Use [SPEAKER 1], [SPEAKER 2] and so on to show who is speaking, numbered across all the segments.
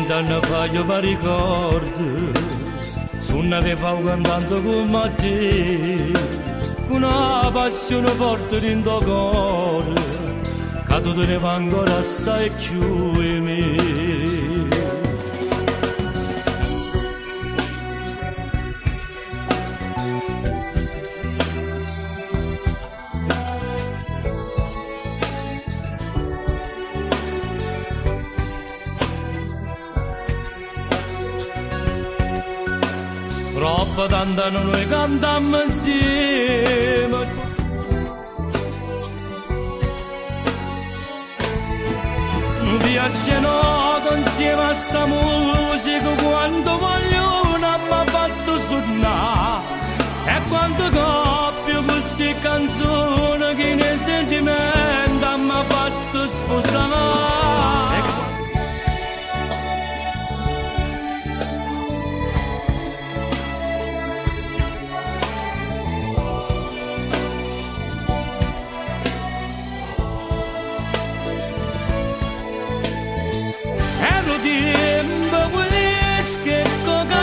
[SPEAKER 1] vent'anni fa io mi ricordo, suonavevo cantando come te, con una passione forte dentro il cuore, che tu tenevi ancora assai più di me. Troppo tanto noi cantammo insieme, mi piacciono insieme a sta musica, quando voglio mi fatto suonare, e quando coppio queste canzoni che nei sentimenti mi fatto sposare. Tempo quelli che coca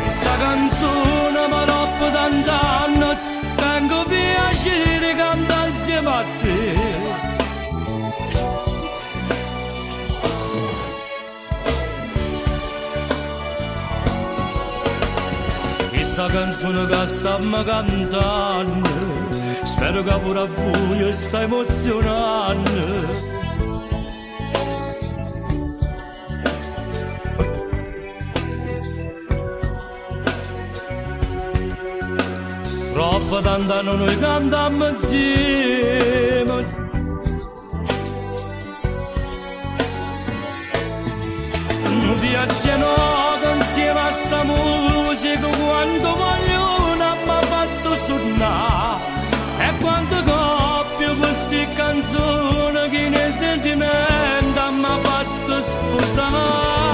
[SPEAKER 1] questa canzone mi troppo tant'anni, tengo piacere cantare insieme a te. Questa canzone che stiamo cantando, spero che pure a voi sta emozionando. Troppo tanto noi cantiamo insieme, mi piacciono insieme a sta musica, quando voglio mi fatto suonare, e quando coppio queste canzoni che nei sentimenti mi fatto sposare.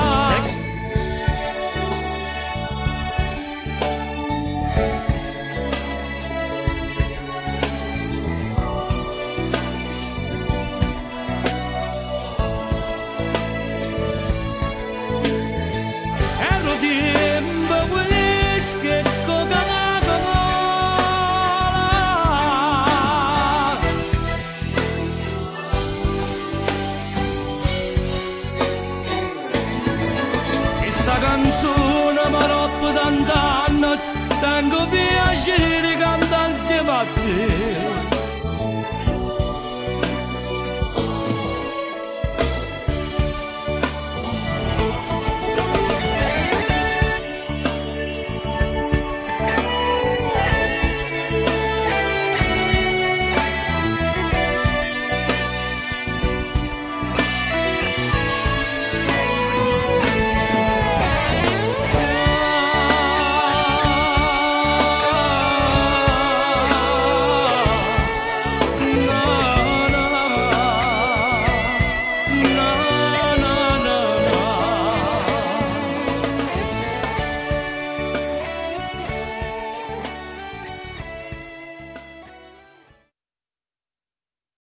[SPEAKER 1] Questa canzone mi troppo tant'anni, tengo piacere cantare insieme a te.